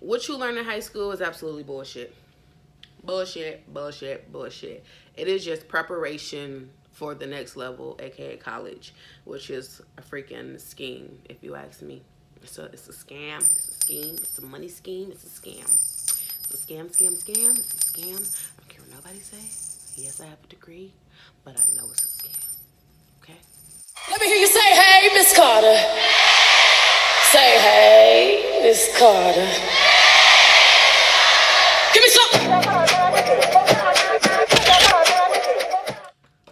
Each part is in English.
what you learn in high school is absolutely bullshit. Bullshit, bullshit, bullshit. It is just preparation for the next level, aka college, which is a freaking scheme, if you ask me. It's a scam, it's a scheme, it's a money scheme, it's a scam. It's a scam, scam, scam, it's a scam. I don't care what nobody say. Yes, I have a degree, but I know it's a scam. Okay? Let me hear you say, hey, Miss Carter. Say, hey, Miss Carter. Give me some.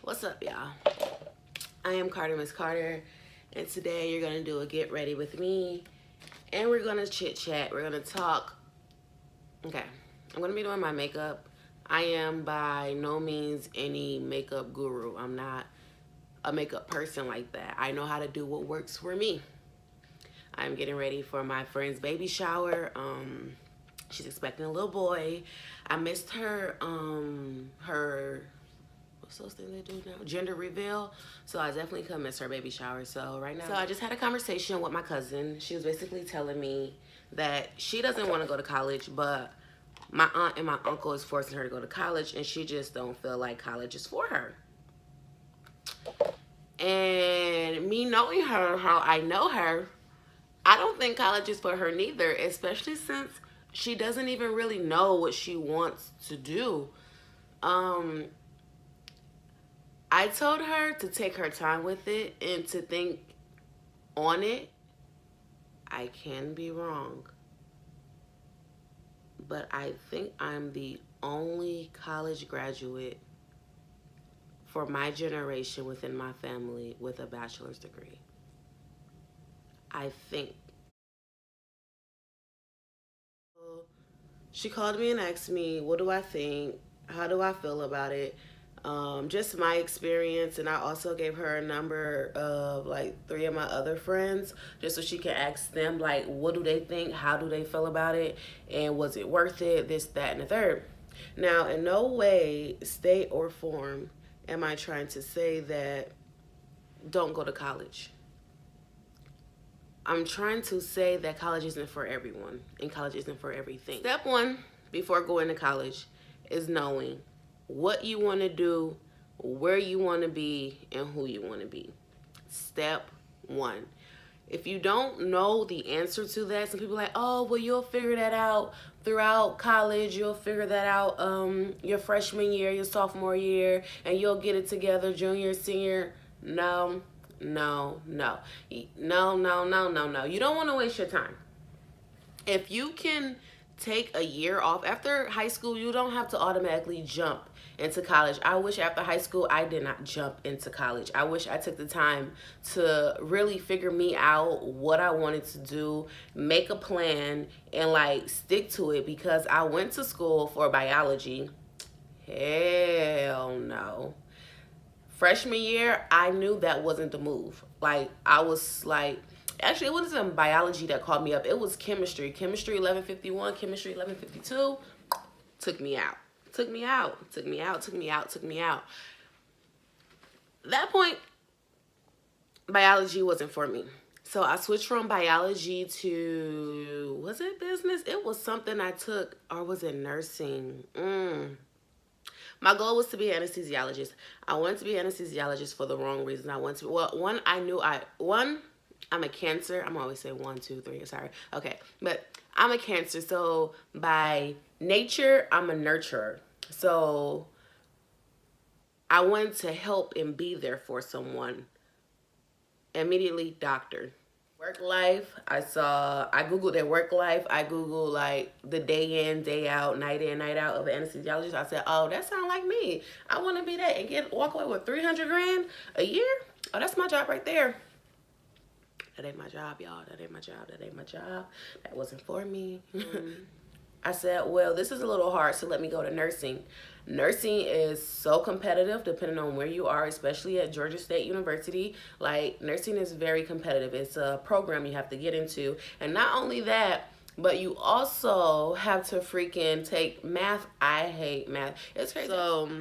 What's up, y'all? I am Carter, Ms.Carter, and today you're gonna do a get ready with me, and we're gonna chit chat. We're gonna talk. Okay, I'm gonna be doing my makeup. I am by no means any makeup guru. I'm not a makeup person like that. I know how to do what works for me. I'm getting ready for my friend's baby shower. She's expecting a little boy. I missed her what's those things they do now? Gender reveal. So I definitely could miss her baby shower. So right now, I just had a conversation with my cousin. She was basically telling me that she doesn't want to go to college, but my aunt and my uncle is forcing her to go to college, and she just don't feel like college is for her. And me knowing her, how I know her, I don't think college is for her neither, especially since she doesn't even really know what she wants to do. I told her to take her time with it and to think on it. I can be wrong, but I think I'm the only college graduate for my generation within my family with a bachelor's degree. I think. She called me and asked me, what do I think? How do I feel about it? Just my experience, and I also gave her a number of like 3 of my other friends just so she can ask them like, what do they think? How do they feel about it? And was it worth it? This, that, and the third. Now, in no way, state or form, am I trying to say that don't go to college. I'm trying to say that college isn't for everyone and college isn't for everything. Step 1 before going to college is knowing what you want to do, where you want to be, and who you want to be. Step 1. If you don't know the answer to that, some people are like, oh, well, you'll figure that out throughout college. You'll figure that out your freshman year, your sophomore year, and you'll get it together junior, senior. No. No. You don't want to waste your time. If you can take a year off after high school, you don't have to automatically jump into college. I wish after high school I did not jump into college. I wish I took the time to really figure me out, what I wanted to do, make a plan, and like stick to it, because I went to school for biology. Hell no. Freshman year, I knew that wasn't the move. Like, I was like, actually, it wasn't even biology that called me up. It was chemistry. Chemistry 1151, chemistry 1152 took me out. Took me out. That point, biology wasn't for me. So I switched from biology to, was it business? It was something I took, or was it nursing? My goal was to be an anesthesiologist. I wanted to be an anesthesiologist for the wrong reason. I wanted to, well, I'm a Cancer. I'm always say 1, 2, 3, sorry. Okay, but I'm a Cancer, so by nature, I'm a nurturer. So I wanted to help and be there for someone. Immediately, doctor. Work life, I Googled their work life. I Googled like the day in, day out, night in, night out of an anesthesiologist. I said, oh, that sounds like me. I want to be that and walk away with 300 grand a year. Oh, that's my job right there. That ain't my job, y'all. That ain't my job. That wasn't for me. I said, well, this is a little hard, so let me go to nursing. Nursing is so competitive depending on where you are, especially at Georgia State University. Like, nursing is very competitive. It's a program you have to get into. And not only that, but you also have to freaking take math. I hate math. It's crazy. So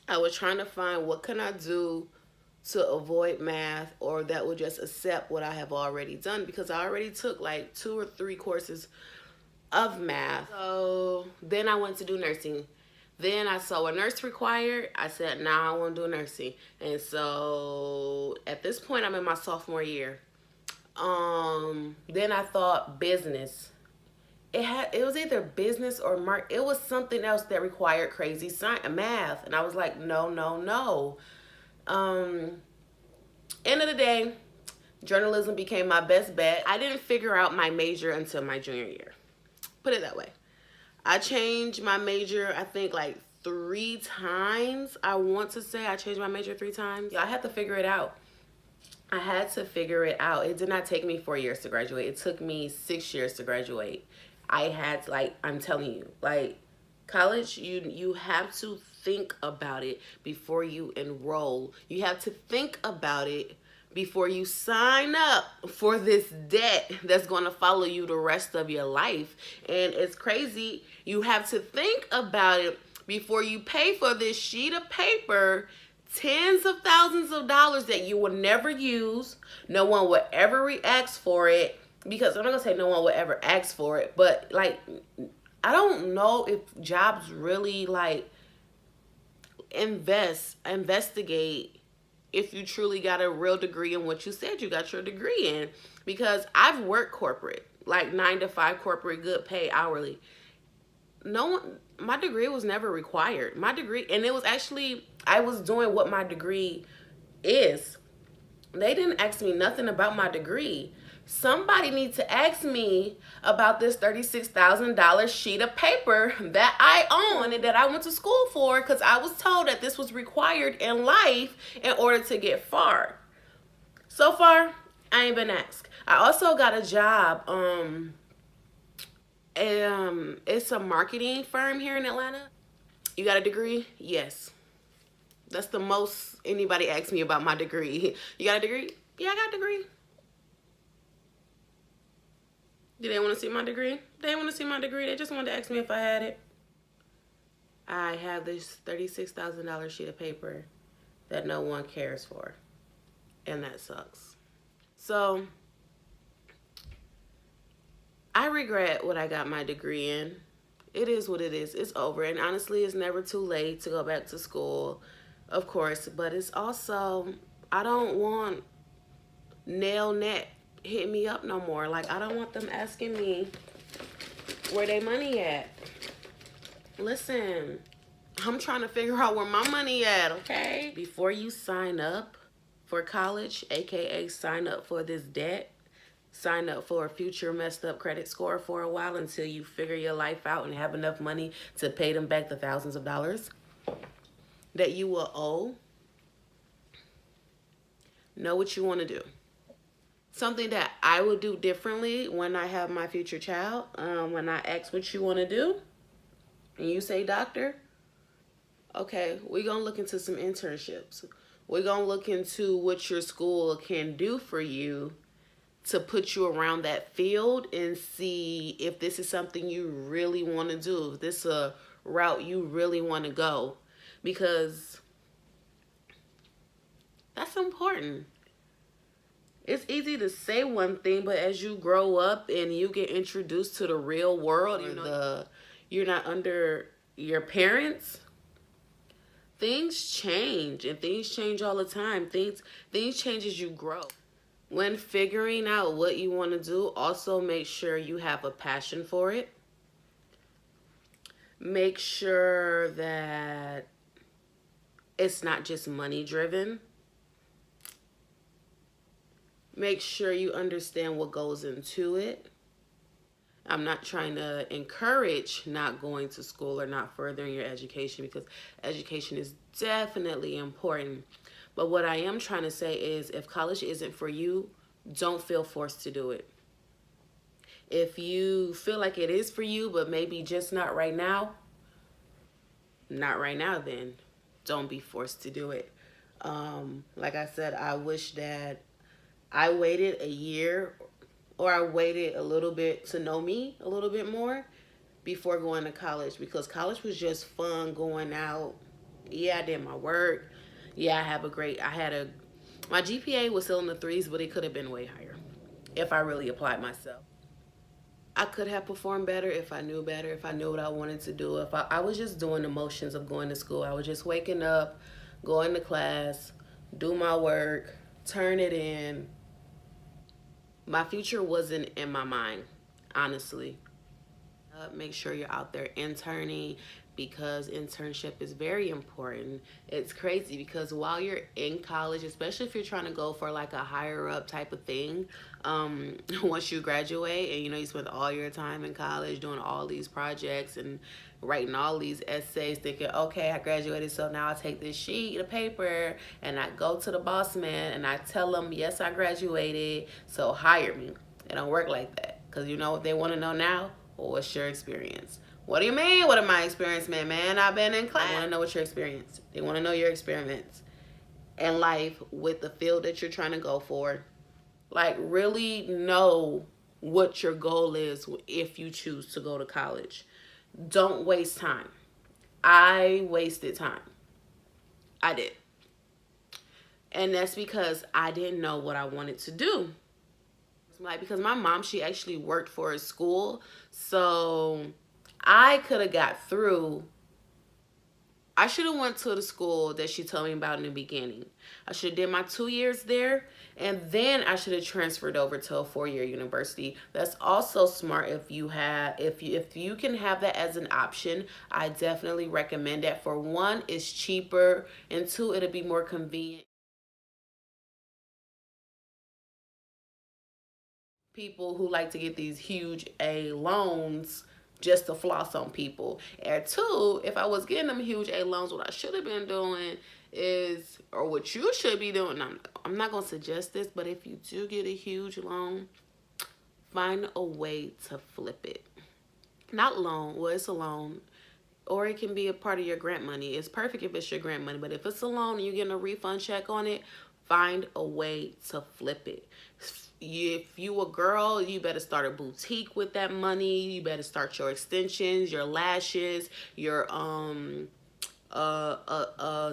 I was trying to find what can I do to avoid math, or that would just accept what I have already done, because I already took like 2 or 3 courses of math. So then I went to do nursing. Then I saw a nurse required. I said, nah, I want to do nursing. And so at this point, I'm in my sophomore year. Then I thought business. It was either business or it was something else that required crazy science, math. And I was like, no, no, no. End of the day, journalism became my best bet. I didn't figure out my major until my junior year. Put it that way. I changed my major, I think, like 3 times. I want to say I changed my major 3 times. I had to figure it out. I had to figure it out. It did not take me 4 years to graduate. It took me 6 years to graduate. I had to, like, I'm telling you, like, college, you have to think about it before you enroll. You have to think about it before you sign up for this debt that's going to follow you the rest of your life. And it's crazy. You have to think about it before you pay for this sheet of paper, tens of thousands of dollars that you will never use. No one will ever ask for it, because I'm not gonna say no one will ever ask for it, but like, I don't know if jobs really like investigate if you truly got a real degree in what you said you got your degree in. Because I've worked corporate, like 9 to 5 corporate, good pay hourly. No one, my degree was never required. My degree, and it was actually, I was doing what my degree is. They didn't ask me nothing about my degree. Somebody needs to ask me about this $36,000 sheet of paper that I own and that I went to school for, because I was told that this was required in life in order to get far. So far, I ain't been asked. I also got a job. It's a marketing firm here in Atlanta. You got a degree? Yes. That's the most anybody asks me about my degree. You got a degree? Yeah, I got a degree. Do they want to see my degree? They didn't want to see my degree. They just wanted to ask me if I had it. I have this $36,000 sheet of paper that no one cares for. And that sucks. So, I regret what I got my degree in. It is what it is. It's over. And honestly, it's never too late to go back to school, of course. But it's also, I don't want nail net hit me up no more. Like, I don't want them asking me where they money at. Listen, I'm trying to figure out where my money at, okay? Before you sign up for college, aka sign up for this debt, sign up for a future messed up credit score for a while until you figure your life out and have enough money to pay them back the thousands of dollars that you will owe. Know what you want to do. Something that I would do differently when I have my future child, when I ask what you want to do, and you say doctor, okay, we're going to look into some internships. We're going to look into what your school can do for you to put you around that field and see if this is something you really want to do, if this is a route you really want to go, because that's important. It's easy to say one thing, but as you grow up and you get introduced to the real world, you're not under your parents, things change, and things change all the time. Things change as you grow. When figuring out what you want to do, also make sure you have a passion for it. Make sure that it's not just money driven. Make sure you understand what goes into it. I'm not trying to encourage not going to school or not furthering your education, because education is definitely important. But what I am trying to say is, if college isn't for you, don't feel forced to do it. If you feel like it is for you, but maybe just not right now, then don't be forced to do it. Like I said, I wish that I waited a year, or I waited a little bit to know me a little bit more before going to college, because college was just fun going out. Yeah, I did my work. Yeah, my GPA was still in the threes, but it could have been way higher if I really applied myself. I could have performed better if I knew better, if I knew what I wanted to do. If I was just doing the motions of going to school, I was just waking up, going to class, do my work, turn it in. My future wasn't in my mind, honestly. Make sure you're out there interning because internship is very important. It's crazy because while you're in college, especially if you're trying to go for like a higher up type of thing, once you graduate and you spend all your time in college doing all these projects and writing all these essays, thinking, okay, I graduated, so now I take this sheet of paper and I go to the boss man and I tell him, yes, I graduated, so hire me. It don't work like that because you know what they want to know now? Well, what's your experience? What do you mean? What am I experienced, man? I've been in class. They want to know what your experience. They want to know your experiments in life with the field that you're trying to go for. Like, really know what your goal is if you choose to go to college. Don't waste time. I wasted time. I did. And that's because I didn't know what I wanted to do. Like, because my mom, she actually worked for a school, so I could have got through. I should have went to the school that she told me about in the beginning. I should have did my 2 years there, and then I should have transferred over to a 4-year university. That's also smart if you can have that as an option. I definitely recommend that. For one, it's cheaper, and two, it'll be more convenient. People who like to get these huge A loans just to floss on people. And two, if I was getting them huge A loans, what I should have been doing is, or what you should be doing, I'm not going to suggest this, but if you do get a huge loan, find a way to flip it. Not loan, well, it's a loan. Or it can be a part of your grant money. It's perfect if it's your grant money, but if it's a loan and you're getting a refund check on it, find a way to flip it. If you a girl, you better start a boutique with that money. You better start your extensions, your lashes, your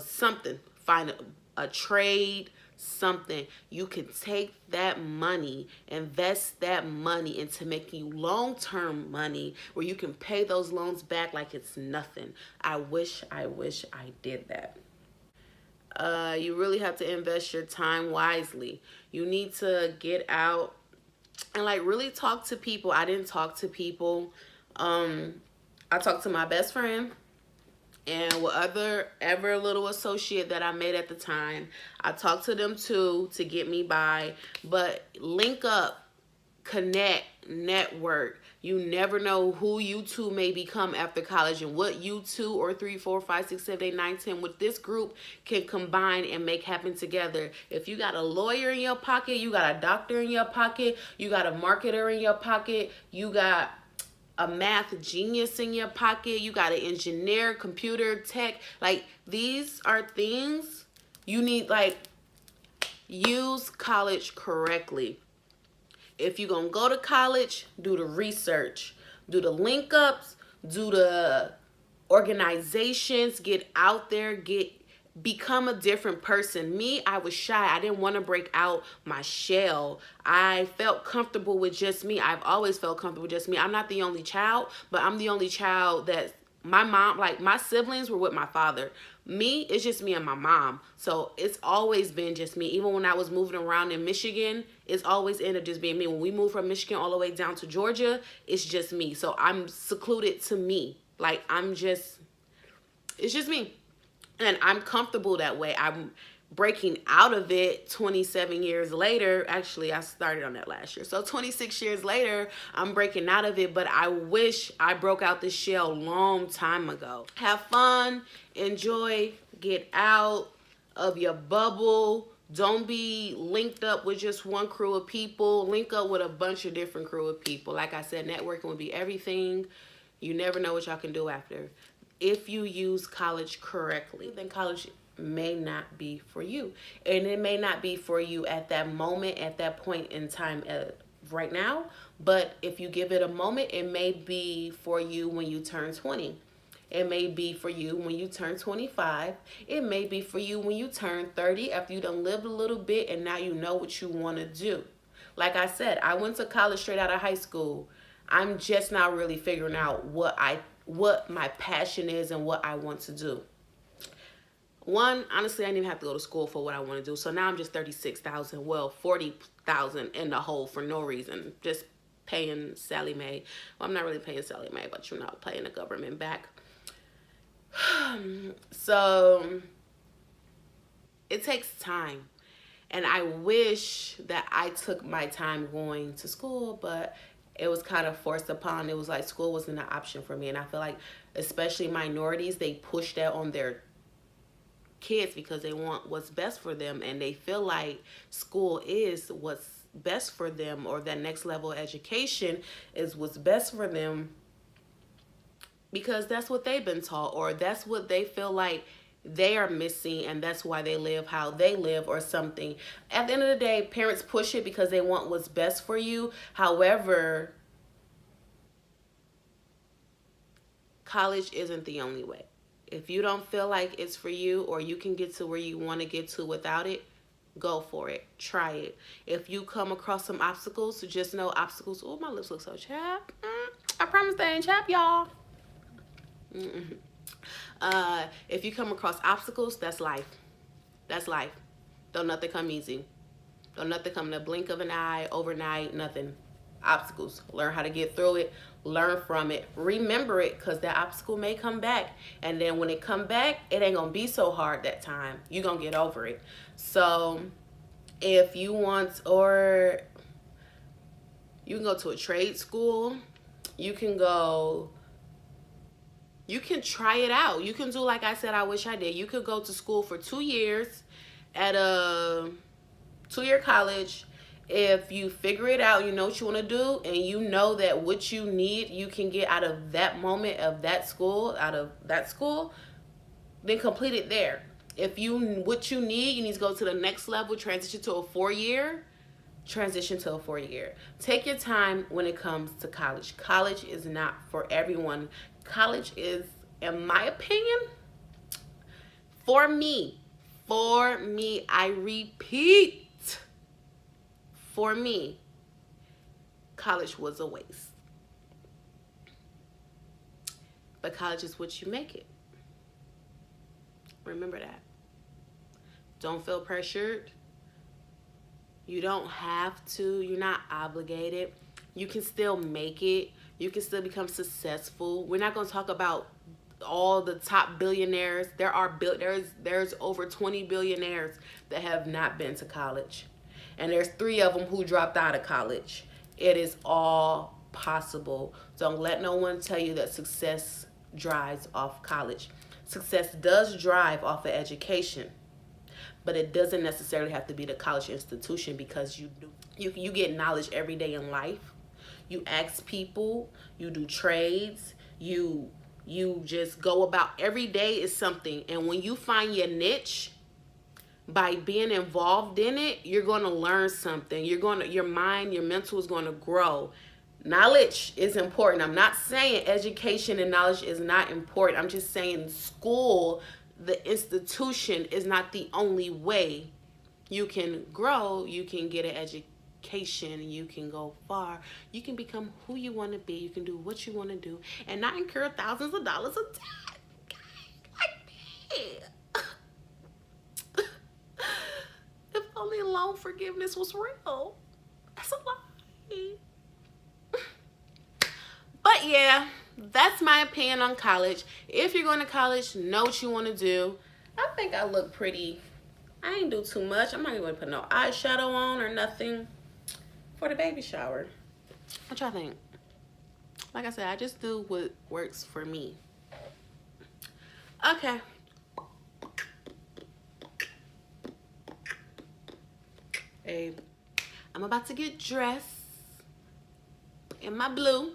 something. Find a trade, something. You can take that money, invest that money into making you long-term money where you can pay those loans back like it's nothing. I wish I did that. You really have to invest your time wisely. You need to get out and like really talk to people. I didn't talk to people. I talked to my best friend and what ever little associate that I made at the time. I talked to them too to get me by. But link up, connect, network. You never know who you two may become after college and what you 2 or 3, 4, 5, 6, 7, 8, 9, 10 with this group can combine and make happen together. If you got a lawyer in your pocket, you got a doctor in your pocket, you got a marketer in your pocket, you got a math genius in your pocket, you got an engineer, computer, tech, like these are things you need. Like, use college correctly. If you're going to go to college, do the research, do the link ups, do the organizations, get out there, become a different person. Me, I was shy. I didn't want to break out my shell. I felt comfortable with just me. I've always felt comfortable with just me. I'm not the only child, but I'm the only child that my mom, like my siblings were with my father. Me, it's just me and my mom. So it's always been just me. Even when I was moving around in Michigan, it's always ended up just being me. When we moved from Michigan all the way down to Georgia, it's just me. So I'm secluded to me. Like it's just me. And I'm comfortable that way. I'm breaking out of it 27 years later. Actually, I started on that last year. So 26 years later, I'm breaking out of it. But I wish I broke out the shell long time ago. Have fun, enjoy, get out of your bubble. Don't be linked up with just one crew of people. Link up with a bunch of different crew of people. Like I said, networking will be everything. You never know what y'all can do after. If you use college correctly, then college may not be for you. And it may not be for you at that moment, at that point in time right now. But if you give it a moment, it may be for you when you turn 20. It may be for you when you turn 25. It may be for you when you turn 30 after you done lived a little bit and now you know what you want to do. Like I said, I went to college straight out of high school. I'm just not really figuring out what my passion is and what I want to do. One, honestly, I didn't even have to go to school for what I want to do. So now I'm just 36,000, well, 40,000 in the hole for no reason. Just paying Sally Mae. Well, I'm not really paying Sally Mae, but paying the government back. So it takes time. And I wish that I took my time going to school, but it was kind of forced upon. It was like school wasn't an option for me. And I feel like, especially minorities, they push that on their kids because they want what's best for them, and they feel like school is what's best for them, or that next level of education is what's best for them because that's what they've been taught, or that's what they feel like they are missing, and that's why they live how they live or something. At the end of the day, parents push it because they want what's best for you. However, college isn't the only way. If you don't feel like it's for you, or you can get to where you want to get to without it, go for it. Try it. If you come across some obstacles, just know obstacles. Oh, my lips look so chapped. I promise they ain't chapped, y'all. If you come across obstacles, that's life. That's life. Don't nothing come easy. Don't nothing come in the blink of an eye, overnight, nothing. Obstacles. Learn how to get through it. Learn from it. Remember it, because that obstacle may come back. And then when it come back, it ain't going to be so hard that time. You're going to get over it. So if you want, or you can go to a trade school. You can try it out. You can do like I said, I wish I did. You could go to school for 2 years at a 2-year college. If you figure it out, you know what you want to do, and you know that what you need, you can get out of that moment of that school, then complete it there. If what you need to go to the next level, transition to a 4-year. Take your time when it comes to college. College is not for everyone. College is, in my opinion, for me, I repeat, for me, college was a waste. But college is what you make it. Remember that. Don't feel pressured. You don't have to. You're not obligated. You can still make it. You can still become successful. We're not going to talk about all the top billionaires. There's over 20 billionaires that have not been to college. And there's 3 of them who dropped out of college. It is all possible. Don't let no one tell you that success drives off college. Success does drive off of education, but it doesn't necessarily have to be the college institution, because you get knowledge every day in life. You ask people, you do trades, you just go about, every day is something. And when you find your niche, by being involved in it, you're going to learn something. Your mind, your mental is going to grow. Knowledge is important. I'm not saying education and knowledge is not important. I'm just saying school, the institution, is not the only way you can grow. You can get an education. You can go far. You can become who you want to be. You can do what you want to do and not incur thousands of dollars of debt. Like me. If only loan forgiveness was real. That's a lie. But yeah, that's my opinion on college. If you're going to college, know what you want to do. I think I look pretty. I ain't do too much. I'm not even going to put no eyeshadow on or nothing for the baby shower. What y'all think? Like I said, I just do what works for me. Okay. Hey, I'm about to get dressed in my blue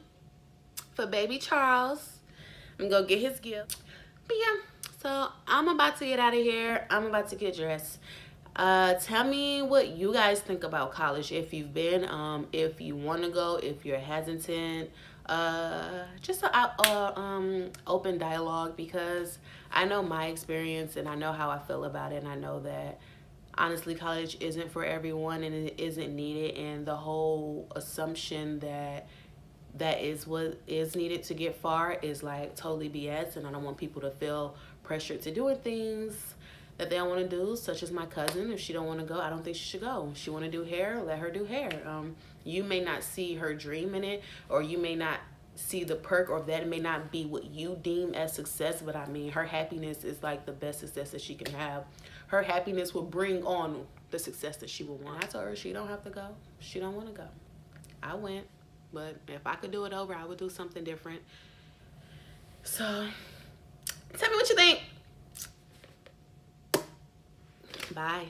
for baby Charles. I'm gonna get his gift. But yeah, so I'm about to get out of here. I'm about to get dressed. Tell me what you guys think about college. If you've been, if you want to go, if you're hesitant, just a open dialogue, because I know my experience and I know how I feel about it, and I know that honestly college isn't for everyone and it isn't needed, and the whole assumption that that is what is needed to get far is like totally BS. And I don't want people to feel pressured to doing things that they don't want to do, such as my cousin. If she don't want to go, I don't think she should go. If she want to do hair, let her do hair. You may not see her dream in it, or you may not see the perk, or that may not be what you deem as success, but I mean, her happiness is like the best success that she can have. Her happiness will bring on the success that she will want. I told her she don't have to go. She don't want to go. I went, but if I could do it over, I would do something different. So tell me what you think. Bye.